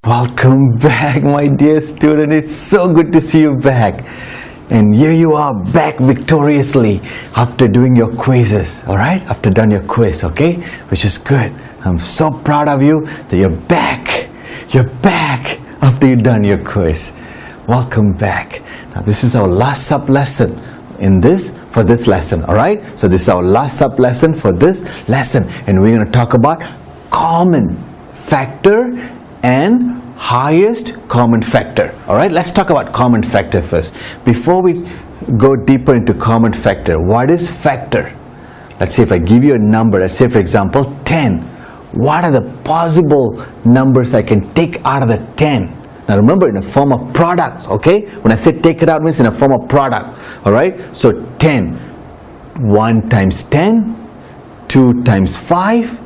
Welcome back, my dear student. It's so good to see you back. And here you are back victoriously after doing your quizzes, alright? After done your quiz, okay? Which is good. I'm so proud of you that you're back. You're back after you've done your quiz. Welcome back. Now this is our last sub lesson for this lesson, alright? So this is our last sub lesson for this lesson, and we're going to talk about common factor and highest common factor. Alright, let's talk about common factor first. Before we go deeper into common factor, what is factor? Let's say if I give you a number, let's say for example 10. What are the possible numbers I can take out of the 10? Now remember, in the form of products, okay? When I say take it out, means in a form of product. Alright, so 10. 1 times 10, 2 times 5,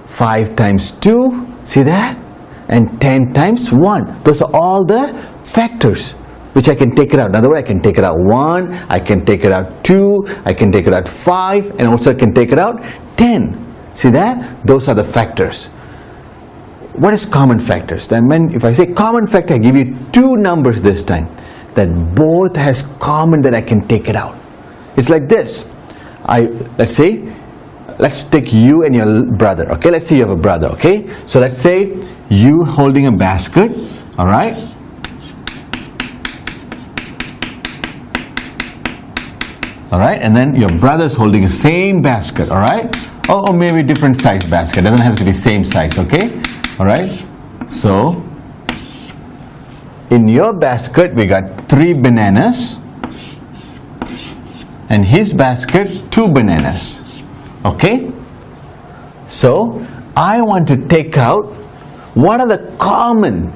5 times 2, see that? And 10 times 1. Those are all the factors which I can take it out. In other words, I can take it out 1, I can take it out 2, I can take it out 5, and also I can take it out 10. See that? Those are the factors. What is common factors? Then if I say common factor, I give you two numbers this time that both has common that I can take it out. It's like this. Let's take you and your brother, okay? Let's say you have a brother, okay? So let's say you holding a basket, alright? Alright, and then your brother's holding the same basket, alright? Or maybe different size basket, doesn't have to be same size, okay? Alright, so in your basket we got 3 bananas, and his basket 2 bananas. Okay, so I want to take out what are the common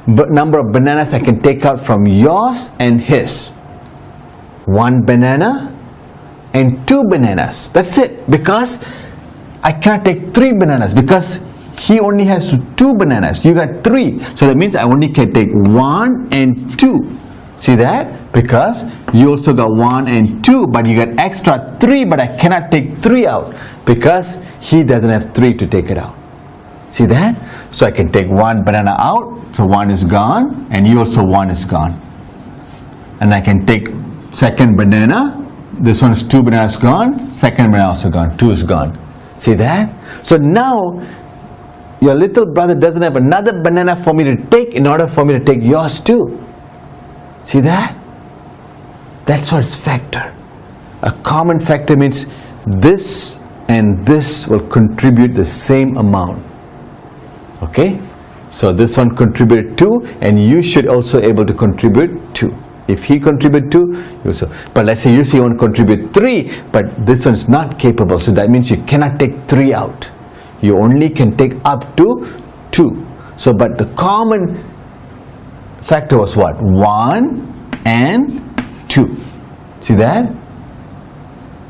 number of bananas I can take out from yours and his. 1 banana and 2 bananas. That's it, because I cannot take 3 bananas because he only has 2 bananas. You got 3, so that means I only can take 1 and 2. See that? Because you also got 1 and 2, but you got extra 3, but I cannot take 3 out because he doesn't have 3 to take it out. See that? So I can take 1 banana out, so 1 is gone, and you also 1 is gone. And I can take second banana, this one is 2 bananas gone, second banana also gone, 2 is gone. See that? So now your little brother doesn't have another banana for me to take in order for me to take yours too. See that? That's what is factor. A common factor means this and this will contribute the same amount. Okay? So this one contributed 2, and you should also able to contribute 2. If he contribute 2, you also. But let's say you see one contribute 3, but this one is not capable. So that means you cannot take 3 out. You only can take up to 2. So but the common factor was what? 1 and 2. See that?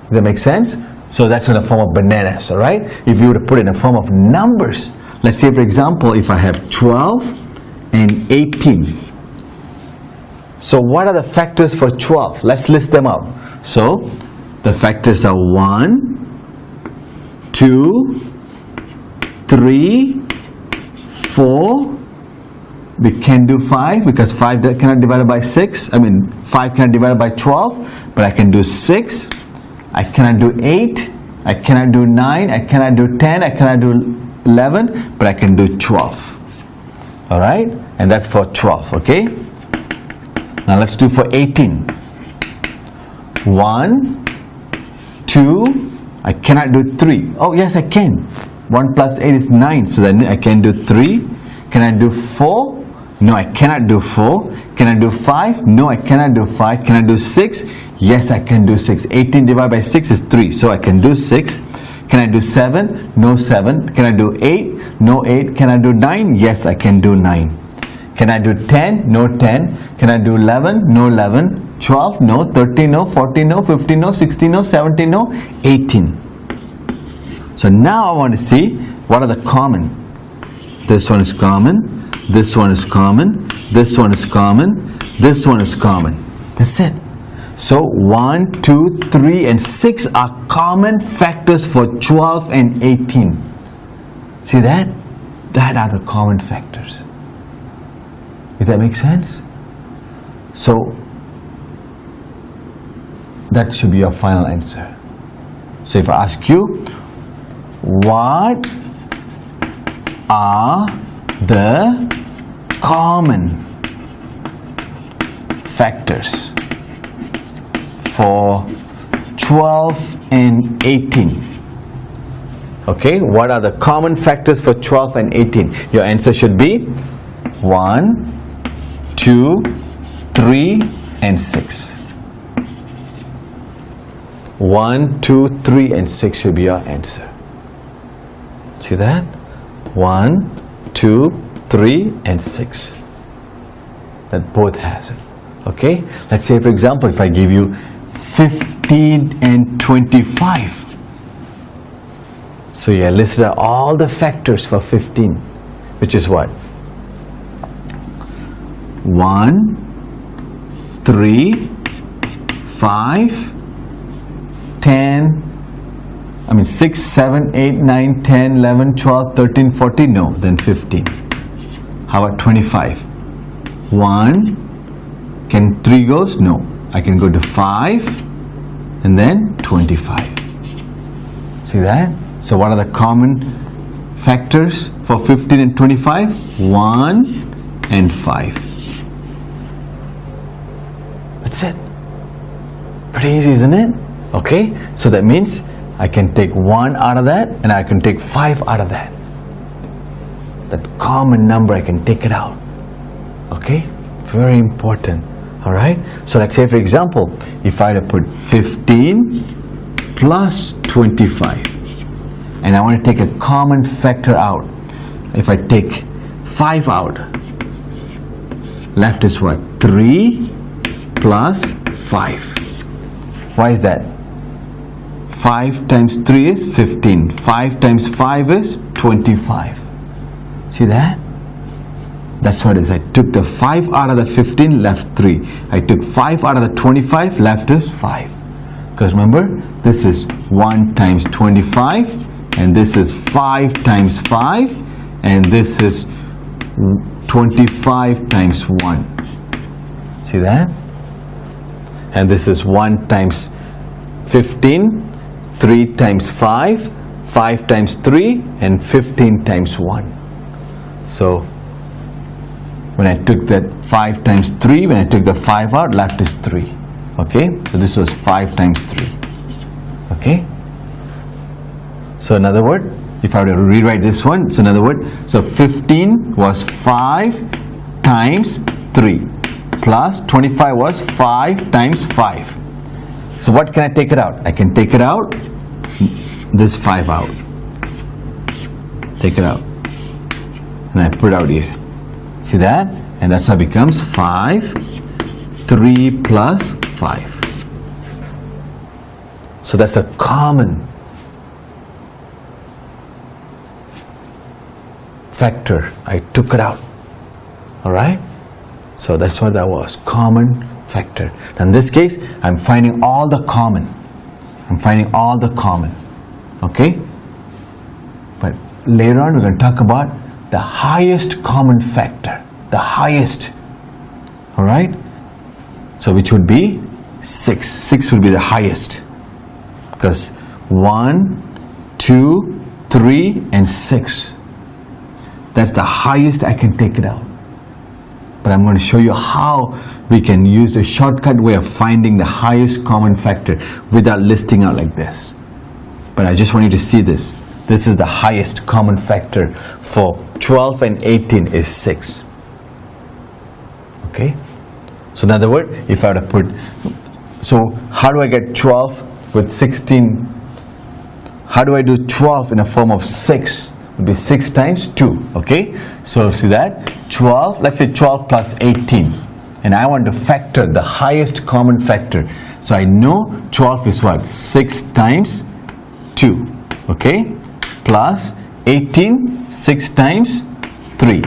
Does that make sense? So that's in the form of bananas, alright? If you were to put it in the form of numbers, let's say for example, if I have 12 and 18. So what are the factors for 12? Let's list them out. So the factors are 1, 2, 3, 4. We can do 5 because 5 cannot divide by 6. 5 cannot divide by 12, but I can do 6. I cannot do 8. I cannot do 9. I cannot do 10. I cannot do 11, but I can do 12. Alright? And that's for 12, okay? Now let's do for 18. 1, 2, I cannot do 3. Oh yes, I can. 1 plus 8 is 9, so then I can do 3. Can I do 4? No, I cannot do 4. Can I do 5? No, I cannot do 5. Can I do 6? Yes, I can do 6. 18 divided by 6 is 3, so I can do 6. Can I do 7? No 7. Can I do 8? No 8. Can I do 9? Yes, I can do 9. Can I do 10? No 10. Can I do 11? No 11. 12? No. 13? No. 14? No. 15? No. 16? No. 17? No. 18. So now I want to see what are the common. This one is common. This one is common. This one is common. This one is common. That's it. So 1, 2, 3 and 6 are common factors for 12 and 18. See that? That are the common factors. Does that make sense? So that should be your final answer. So if I ask you, what are the common factors for 12 and 18? Okay, what are the common factors for 12 and 18? Your answer should be 1, 2, 3, and 6. 1, 2, 3, and 6 should be your answer. See that? 1, 2, 3, and 6. That both has it. Okay? Let's say, for example, if I give you 15 and 25. So you listed out all the factors for 15, which is what? 1, 3, 5, 10, 6, 7, 8, 9, 10, 11, 12, 13, 14, no, then 15. How about 25? 1, can 3 goes? No. I can go to 5 and then 25. See that? So what are the common factors for 15 and 25? 1 and 5. That's it. Pretty easy, isn't it? Okay, so that means I can take 1 out of that and I can take 5 out of that. That common number, I can take it out. Okay, very important. Alright, so let's say, for example, if I had to put 15 plus 25 and I want to take a common factor out. If I take 5 out, left is what? 3 plus 5. Why is that? 5 times 3 is 15. 5 times 5 is 25. See that? That's what it is. I took the 5 out of the 15, left 3. I took 5 out of the 25, left is 5. Because remember, this is 1 times 25, and this is 5 times 5, and this is 25 times 1. See that? And this is 1 times 15, 3 times 5, 5 times 3, and 15 times 1. So when I took that 5 times 3, when I took the 5 out, left is 3. Okay, so this was 5 times 3. Okay, so in other words, if I were to rewrite this one, so in other words, so 15 was 5 times 3 plus 25 was 5 times 5. So what can I take it out? I can take it out, this 5 out, take it out, and I put it out here. See that? And that's how it becomes 5, 3 plus 5. So that's a common factor. I took it out. Alright? So that's what that was. Common factor. In this case, I'm finding all the common. I'm finding all the common. Okay? But later on we're going to talk about the highest common factor. The highest. Alright? So which would be 6. 6 would be the highest. Because 1, 2, 3, and 6. That's the highest I can take it out. But I'm going to show you how we can use a shortcut way of finding the highest common factor without listing out like this. But I just want you to see this. This is the highest common factor for 12 and 18 is 6. Okay? So in other words, if I were to put, so how do I get 12 with 16? How do I do 12 in a form of 6? It would be 6 times 2. Okay? So see that? 12, let's say 12 plus 18. And I want to factor the highest common factor. So I know 12 is what? 6 times 2. Okay? Plus 18, 6 times 3.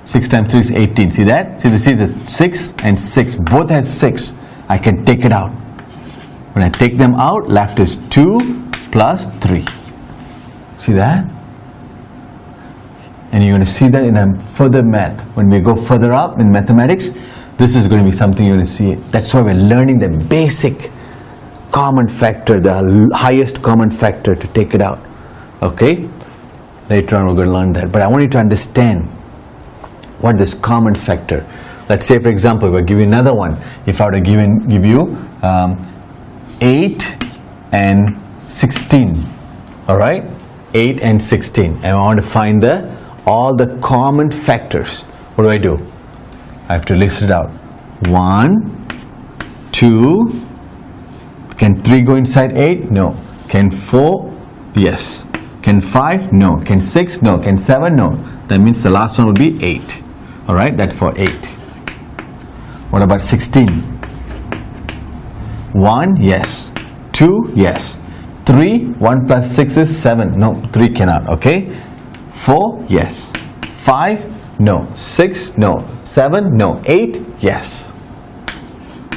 6 times 3 is 18. See that? See, this is the 6 and 6. Both has 6. I can take it out. When I take them out, left is 2 plus 3. See that? And you're going to see that in a further math. When we go further up in mathematics, this is going to be something you're going to see it. That's why we're learning the basic common factor, the highest common factor, to take it out. Okay? Later on we're going to learn that. But I want you to understand what this common factor. Let's say, for example, we'll give you another one. If I were to give you 8 and 16. Alright? 8 and 16. And I want to find all the common factors. What do? I have to list it out. 1, 2. Can 3 go inside 8? No. Can 4? Yes. Can 5? No. Can 6? No. Can 7? No. That means the last one will be 8. Alright, that's for 8. What about 16? 1? Yes. 2? Yes. 3? 1 plus 6 is 7. No, 3 cannot. Okay. 4? Yes. 5? No. 6? No. 7? No. 8? Yes.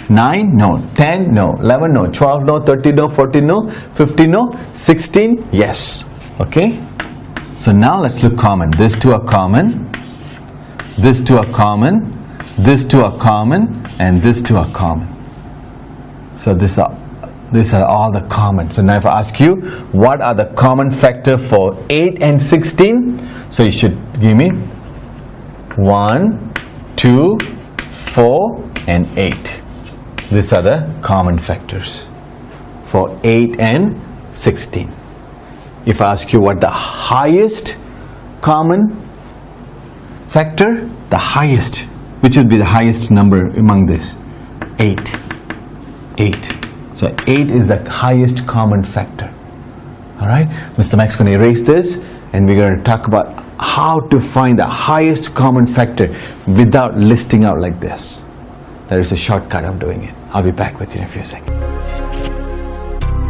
9? No. 10? No. 11? No. 12? No. 13? No. 14? No. 15? No. 16? Yes. Okay. So now let's look common. These two are common. These two are common. These two are common. And these two are common. So these are all the common. So now if I ask you, what are the common factor for 8 and 16? So you should give me 1, 2, 4, and 8. These are the common factors for 8 and 16. If I ask you what the highest common factor, the highest, which would be the highest number among this? 8. 8. So 8 is the highest common factor. Alright, Mr. Max is going to erase this, and we're going to talk about how to find the highest common factor without listing out like this. There is a shortcut of doing it. I'll be back with you in a few seconds.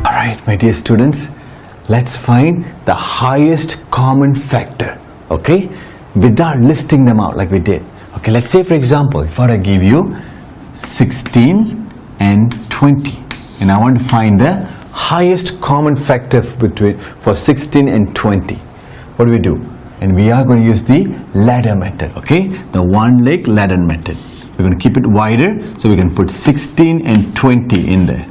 Alright, my dear students, let's find the highest common factor, okay, without listing them out like we did. Okay, let's say, for example, if I were to give you 16 and 20, and I want to find the highest common factor for 16 and 20. What do? And we are going to use the ladder method, okay, the one-leg ladder method. We're going to keep it wider so we can put 16 and 20 in there.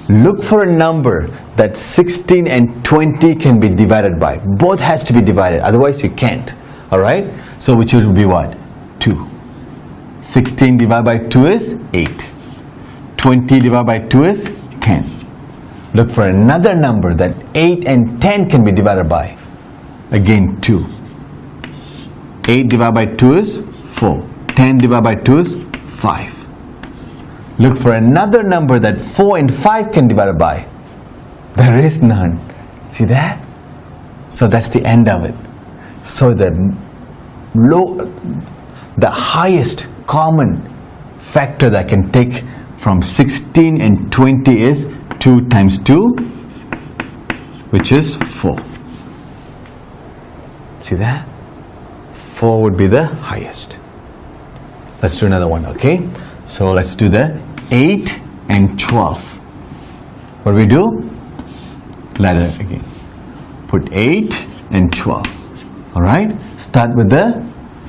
Look for a number that 16 and 20 can be divided by. Both has to be divided, otherwise you can't. Alright, so which would be what? 2. 16 divided by 2 is 8. 20 divided by 2 is 10. Look for another number that 8 and 10 can be divided by. Again 2. 8 divided by 2 is 4. 10 divided by 2 is 5. Look for another number that 4 and 5 can divide by. There is none. See that? So that's the end of it. So the highest common factor that I can take from 16 and 20 is 2 times 2, which is 4. See that? 4 would be the highest. Let's do another one, okay? So let's do the 8 and 12. What do we do? Ladder again. Put 8 and 12. Alright? Start with the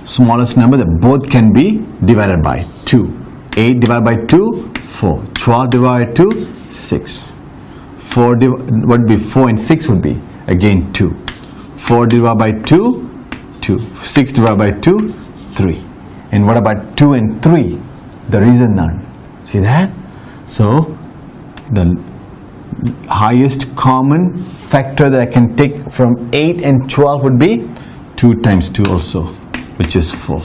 smallest number that both can be divided by. 2. 8 divided by 2, 4. 12 divided by 2, 6. What would be 4 and 6 would be? Again 2. 4 divided by 2, 2. 6 divided by 2, 3. And what about 2 and 3? There is none. See that? So the highest common factor that I can take from 8 and 12 would be 2 times 2 also, which is 4.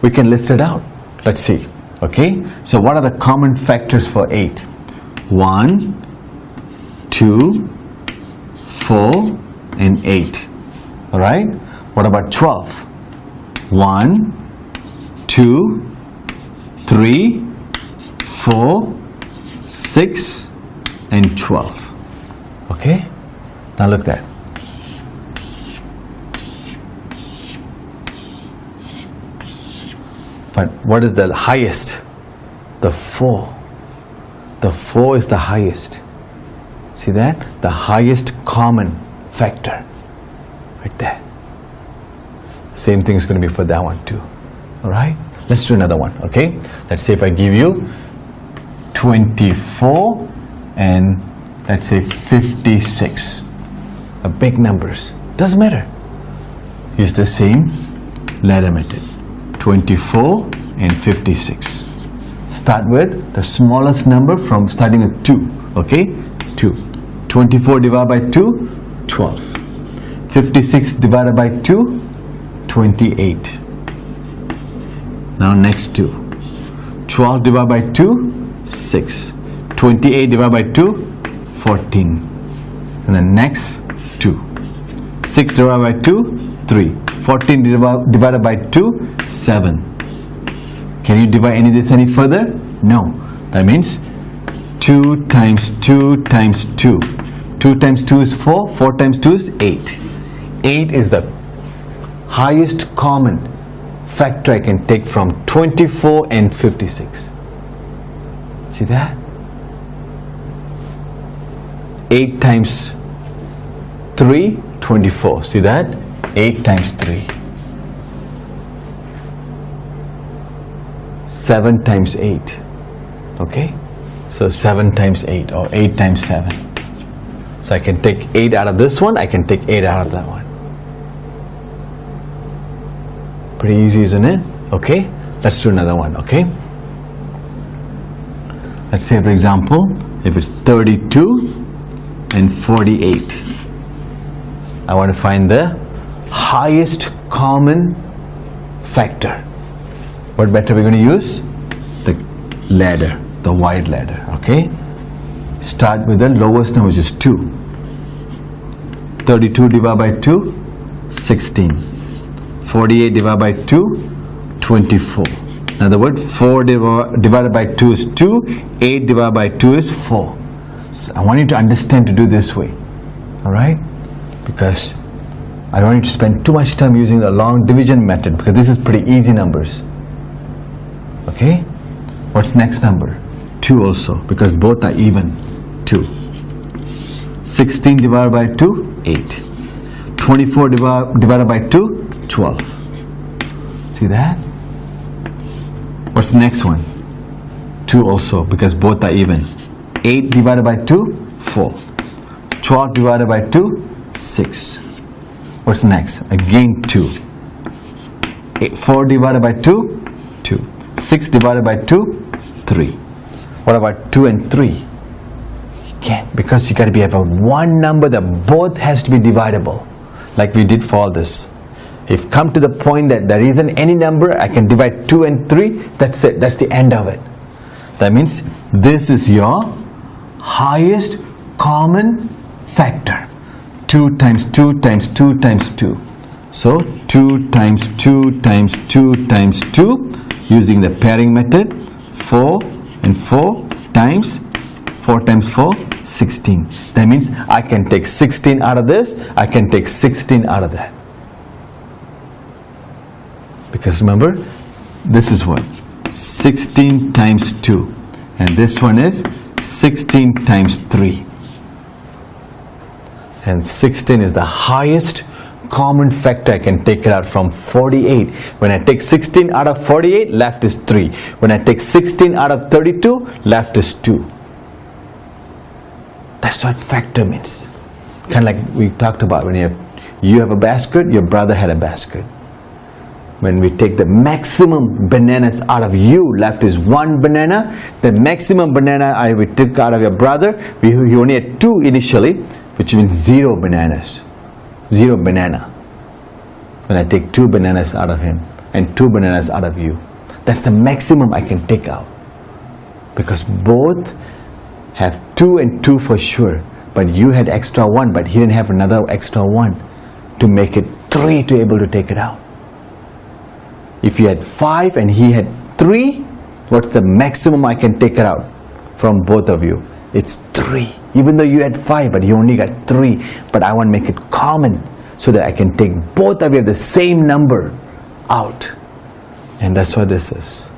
We can list it out. Let's see. Okay, so what are the common factors for 8? 1, 2, 4, and 8. Alright? What about 12? 1, 2, 3, 4, 6, and 12. Okay? Now look at that. But what is the highest? The 4. The 4 is the highest. See that? The highest common factor. Right there. Same thing is going to be for that one too. Alright? Let's do another one. Okay? Let's say if I give you 24 and let's say 56. Big numbers. Doesn't matter. Use the same ladder method. 24 and 56. Start with the smallest number from starting with 2. Okay? 2. 24 divided by 2, 12. 56 divided by 2, 28. Now next 2. 12 divided by 2, 6. 28 divided by 2, 14. And then next 2. 6 divided by 2, 3. 14 divided by 2, 7. Can you divide any of this any further? No. That means 2 times 2 times 2. 2 times 2 is 4. 4 times 2 is 8. 8 is the highest common factor I can take from 24 and 56. See that? 8 times 3, 24. See that? 8 times 3. 7 times 8. Okay? So 7 times 8 or 8 times 7. So I can take 8 out of this one, I can take 8 out of that one. Pretty easy, isn't it? Okay? Let's do another one, okay? Let's say, for example, if it's 32 and 48. I want to find the highest common factor. What method are we going to use? The ladder, the wide ladder, okay? Start with the lowest number, which is 2. 32 divided by 2, 16. 48 divided by 2, 24. In other words, 4 divided by 2 is 2, 8 divided by 2 is 4. So I want you to understand to do this way, alright? Because I don't want you to spend too much time using the long division method, because this is pretty easy numbers. Okay? What's next number? 2 also, because both are even. 2. 16 divided by 2, 8. 24 divided by 2, 12. See that? What's the next one? 2 also, because both are even. 8 divided by 2, 4. 12 divided by 2, 6. What's next? Again 2. 4 divided by 2, 2. 6 divided by 2, 3. What about 2 and 3? You can't, because you got to have a one number that both has to be dividable, like we did for all this. If come to the point that there isn't any number, I can divide 2 and 3, that's it, that's the end of it. That means this is your highest common factor. 2 times 2 times 2 times 2. So 2 times 2 times 2 times 2, using the pairing method, 4 and 4 times 4 times 4, 16. That means I can take 16 out of this, I can take 16 out of that. Because remember, this is what? 16 times 2. And this one is 16 times 3. And 16 is the highest common factor. I can take it out from 48. When I take 16 out of 48, left is 3. When I take 16 out of 32, left is 2. That's what factor means. Kind of like we talked about, when you have a basket, your brother had a basket. When we take the maximum bananas out of you, left is 1 banana. The maximum banana we took out of your brother, he only had 2 initially, which means 0 bananas. 0 banana. When I take 2 bananas out of him and 2 bananas out of you, that's the maximum I can take out. Because both have 2 and 2 for sure. But you had extra 1, but he didn't have another extra 1 to make it 3 to able to take it out. If you had 5 and he had 3, what's the maximum I can take it out from both of you? It's 3. Even though you had 5, but you only got 3. But I want to make it common so that I can take both of you the same number out. And that's what this is.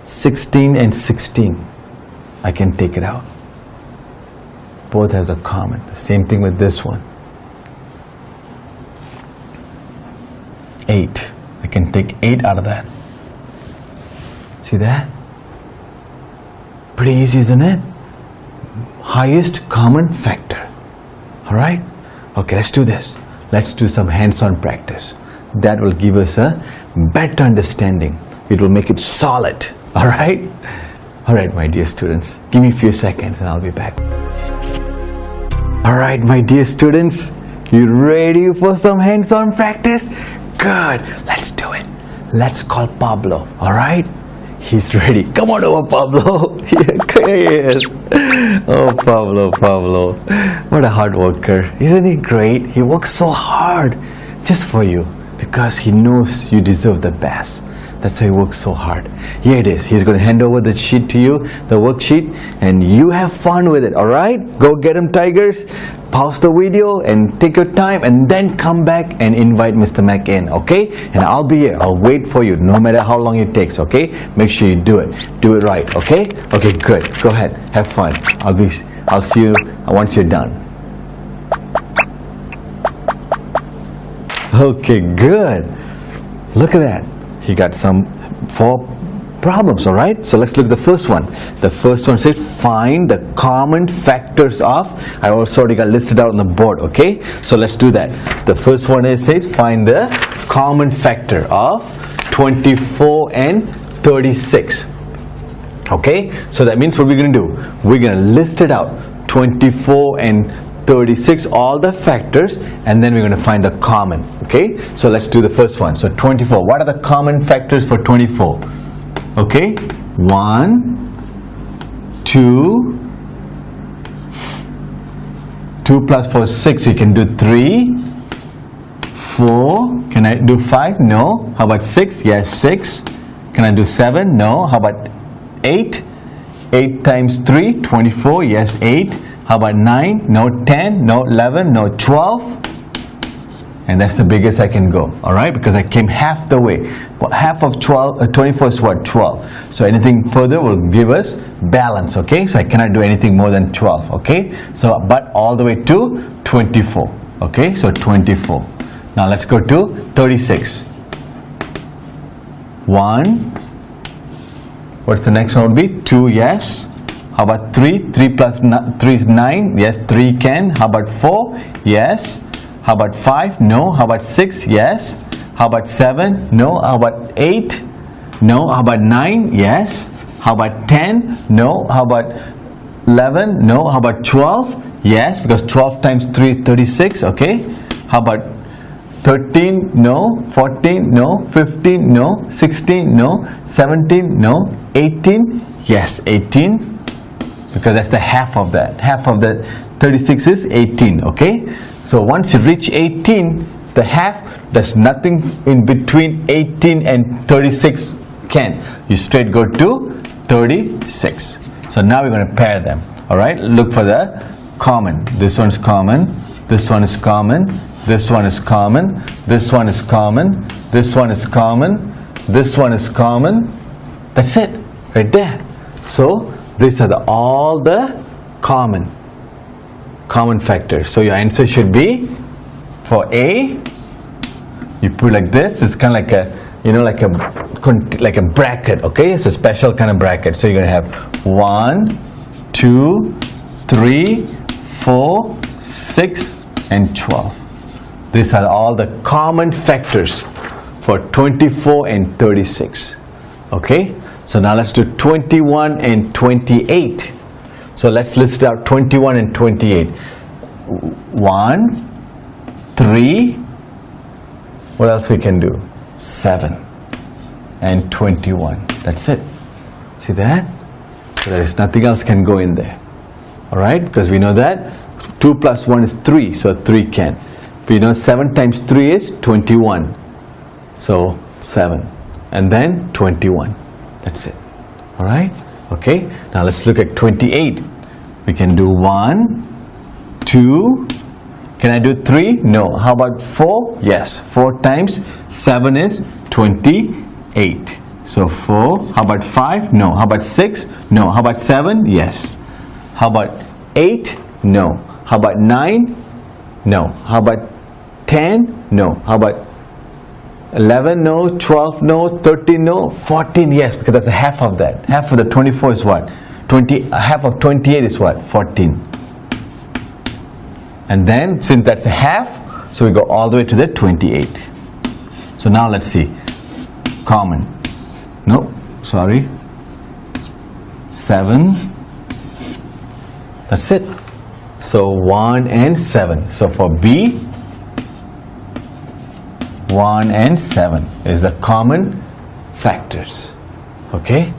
16 and 16. I can take it out. Both has a common. The same thing with this one. 8. I can take 8 out of that. See that? Pretty easy, isn't it? Highest common factor. Alright? Okay, let's do this. Let's do some hands-on practice. That will give us a better understanding. It will make it solid. Alright? Alright, my dear students. Give me a few seconds and I'll be back. Alright, my dear students. You ready for some hands-on practice? Good. Let's do it. Let's call Pablo. Alright? He's ready. Come on over, Pablo. Here he is. Oh, Pablo. What a hard worker. Isn't he great? He works so hard just for you because he knows you deserve the best. That's why he works so hard. Here it is. He's going to hand over the sheet to you, the worksheet, and you have fun with it. Alright? Go get him, Tigers. Pause the video and take your time and then come back and invite Mr. Mac in, okay? And I'll be here. I'll wait for you no matter how long it takes, okay? Make sure you do it. Do it right, okay? Okay, good. Go ahead. Have fun. I'll see you once you're done. Okay, good. Look at that. He got some 4 problems, alright? So let's look at the first one. The first one says find the common factors of, I also already got listed out on the board, okay? So let's do that. The first one says find the common factor of 24 and 36. Okay? So that means what we're going to do? We're going to list it out. 24 and 36, all the factors, and then we're going to find the common. Okay? So let's do the first one. So 24. What are the common factors for 24? Okay, 1, 2, 2 plus 4 is 6. So you can do 3, 4. Can I do 5? No. How about 6? Yes, 6. Can I do 7? No. How about 8? 8 times 3, 24. Yes, 8. How about 9? No. 10? No. 11? No. 12? And that's the biggest I can go, alright, because I came half the way. Well, half of 24 is what? 12. So anything further will give us balance, okay? So I cannot do anything more than 12, okay? So, but all the way to 24, okay? So 24. Now let's go to 36. 1. What's the next one would be? 2, yes. How about 3? 3 plus 3 is 9. Yes, 3 can. How about 4? Yes. How about 5? No. How about 6? Yes. How about 7? No. How about 8? No. How about 9? Yes. How about 10? No. How about 11? No. How about 12? Yes, because 12 times 3 is 36. Okay. How about 13? No. 14? No. 15? No. 16? No. 17? No. 18? Yes, 18. Because that's the half of that. Half of the 36 is 18. Okay. So once you reach 18, the half, there's nothing in between 18 and 36 can. You straight go to 36. So now we're going to pair them. Alright, look for the common. This one's common, this one is common, this one is common, this one is common, this one is common, this one is common. That's it, right there. So these are all the common factors. So your answer should be for A, you put like this. It's kind of like a, you know, like a bracket. Okay, it's a special kind of bracket. So you're going to have 1, 2, 3, 4, 6, and 12. These are all the common factors for 24 and 36. Okay, so now let's do 21 and 28. So let's list out 21 and 28. 1, 3, what else we can do? 7 and 21. That's it. See that? So there is nothing else can go in there. Alright, because we know that 2 plus 1 is 3, so 3 can. We know 7 times 3 is 21. So 7 and then 21. That's it. Alright? Okay, now let's look at 28. We can do 1, 2, can I do 3? No. How about 4? Yes, 4 times 7 is 28. So 4, how about 5? No. How about 6? No. How about 7? Yes. How about 8? No. How about 9? No. How about 10? No. How about 11 no, 12 no, 13 no, 14 yes, because that's a half of that. Half of the 24 is what? Half of 28 is what? 14. And then, since that's a half, so we go all the way to the 28. So now let's see. Common. No, sorry. 7. That's it. So 1 and 7. So for B, 1 and 7 is the common factors. Okay?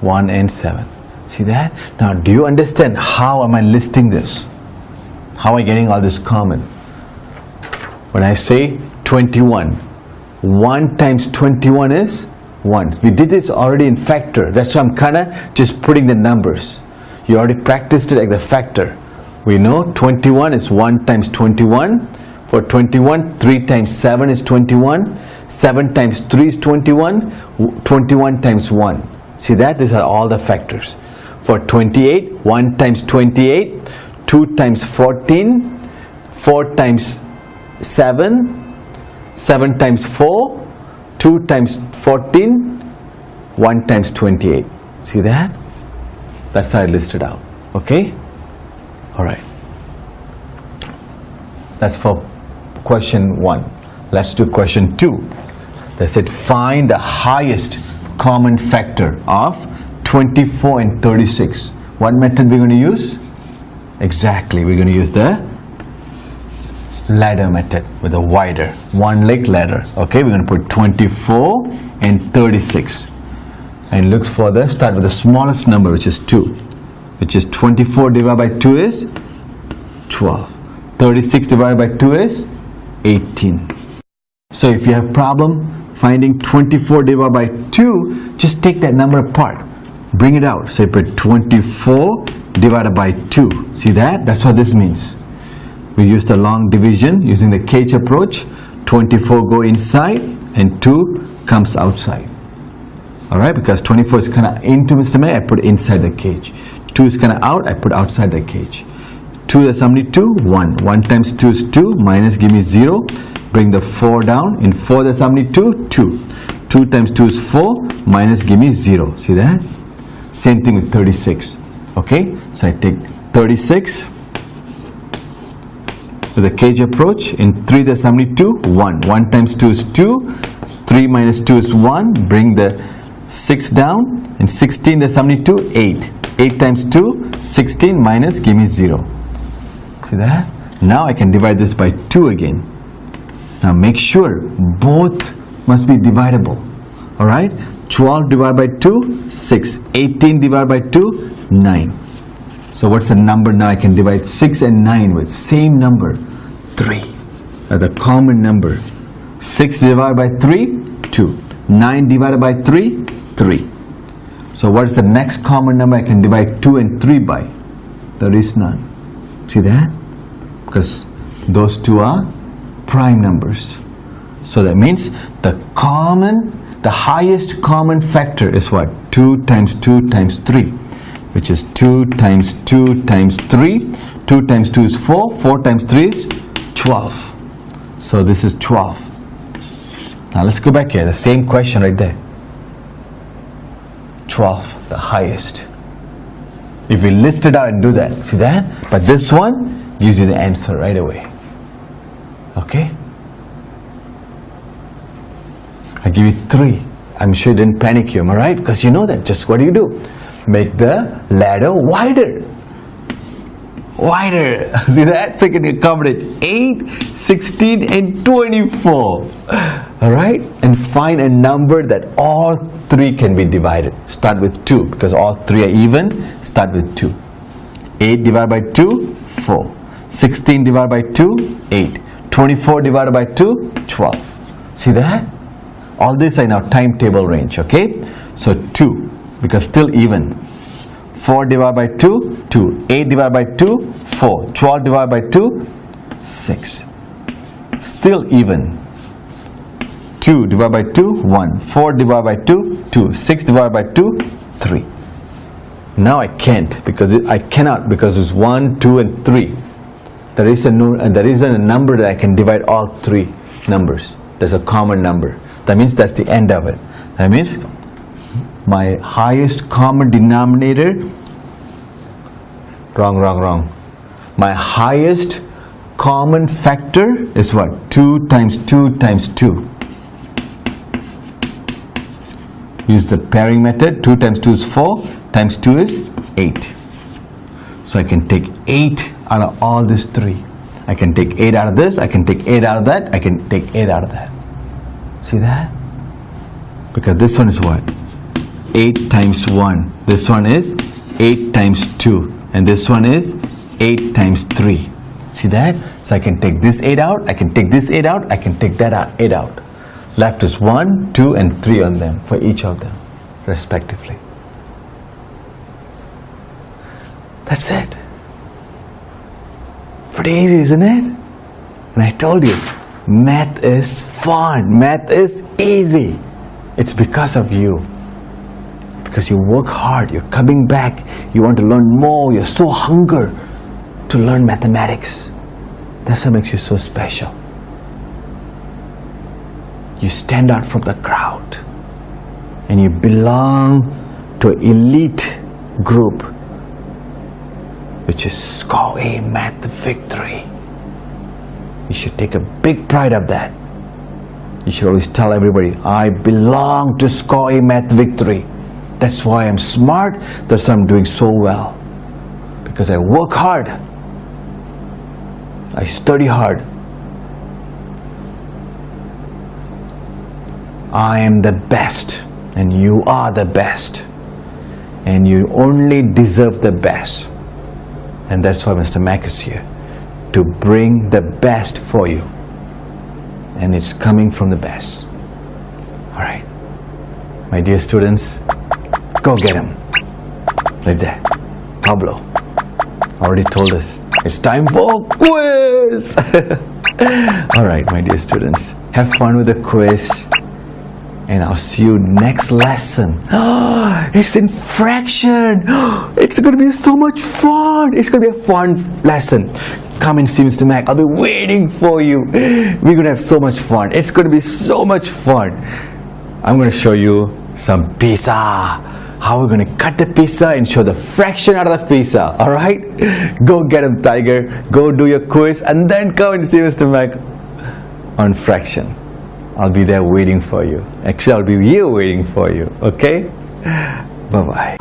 1 and 7. See that? Now do you understand how am I listing this? How am I getting all this common? When I say 21, 1 times 21 is 1. We did this already in factor. That's why I'm kind of just putting the numbers. You already practiced it like the factor. We know 21 is 1 times 21. For 21, 3 times 7 is 21. 7 times 3 is 21. 21 times 1. See that? These are all the factors. For 28, 1 times 28. 2 times 14. 4 times 7. 7 times 4. 2 times 14. 1 times 28. See that? That's how I listed out. Okay? Alright. That's for question 1. Let's do question 2. They said find the highest common factor of 24 and 36. What method we're going to use? Exactly, we're going to use the ladder method with a wider one-leg ladder. Okay, we're going to put 24 and 36. And look for the start with the smallest number, which is 2. Which is 24 divided by 2 is 12. 36 divided by 2 is 18. So if you have problem finding 24 divided by 2, just take that number apart. Bring it out. So you put 24 divided by 2. See that? That's what this means. We use the long division using the cage approach. 24 go inside and 2 comes outside. Alright, because 24 is kind of into Mr. May, I put inside the cage. 2 is kind of out, I put outside the cage. 2 is how many? 2? 1. 1 times 2 is 2, minus give me 0. Bring the 4 down. In 4 there's how many? 2? 2. 2 times 2 is 4, minus give me 0. See that? Same thing with 36. Okay, so I take 36 with the cage approach. In 3 there's how many? 2? 1. 1 times 2 is 2. 3 minus 2 is 1. Bring the 6 down. In 16 there's how many? 2? 8. 8 times 2, 16 minus give me 0. See that? Now I can divide this by 2 again. Now make sure both must be divisible. Alright? 12 divided by 2, 6. 18 divided by 2, 9. So what's the number now I can divide 6 and 9 with? Same number, 3. The common number. 6 divided by 3, 2. 9 divided by 3, 3. So what is the next common number I can divide 2 and 3 by? There is none. See that? Because those two are prime numbers. So that means the highest common factor is what? 2 times 2 times 3, which is 2 times 2 times 3. 2 times 2 is 4. 4 times 3 is 12. So this is 12. Now let's go back here. The same question right there. 12, the highest. If we list it out and do that, see that? But this one gives you the answer right away. Okay? I give you 3. I'm sure you didn't panic here, am I right? Because you know that. Just what do? Make the ladder wider. Wider. See that? So you can accommodate 8, 16 and 24. Alright? And find a number that all 3 can be divided. Start with 2 because all 3 are even. Start with 2. 8 divided by 2, 4. 16 divided by 2, 8. 24 divided by 2, 12. See that? All these are in our timetable range. Okay? So 2 because still even. 4 divided by 2, 2. 8 divided by 2, 4. 12 divided by 2, 6. Still even. 2 divided by 2, 1. 4 divided by 2, 2. 6 divided by 2, 3. Now I can't because I cannot because it's 1, 2 and 3. There isn't a number that I can divide all 3 numbers. There's a common number. That means that's the end of it. That means my highest common denominator, wrong. My highest common factor is what? 2 times 2 times 2. Use the pairing method. 2 times 2 is 4, times 2 is 8. So I can take 8 out of all these 3. I can take 8 out of this, I can take 8 out of that, I can take 8 out of that. See that? Because this one is what? 8 times 1. This one is 8 times 2. And this one is 8 times 3. See that? So I can take this 8 out, I can take this 8 out, I can take that 8 out. Left is 1, 2 and 3 on them, for each of them, respectively. That's it. Pretty easy, isn't it? And I told you, math is fun, math is easy. It's because of you. Because you work hard, you're coming back, you want to learn more, you're so hungry to learn mathematics. That's what makes you so special. You stand out from the crowd and you belong to an elite group, which is score A math victory. You should take a big pride of that. You should always tell everybody, I belong to score A math victory. That's why I'm smart, that's why I'm doing so well. Because I work hard. I study hard. I am the best and you are the best. And you only deserve the best. And that's why Mr. Mac is here. To bring the best for you. And it's coming from the best. Alright. My dear students, go get him. Like that. Pablo already told us it's time for quiz. Alright, my dear students. Have fun with the quiz. And I'll see you next lesson. It's in fraction. It's going to be so much fun. It's going to be a fun lesson. Come and see Mr. Mac. I'll be waiting for you. We're going to have so much fun. It's going to be so much fun. I'm going to show you some pizza. How we're going to cut the pizza and show the fraction out of the pizza. Alright? Go get him, Tiger. Go do your quiz and then come and see Mr. Mac on fraction. I'll be there waiting for you. Actually, I'll be here waiting for you. Okay? Bye-bye.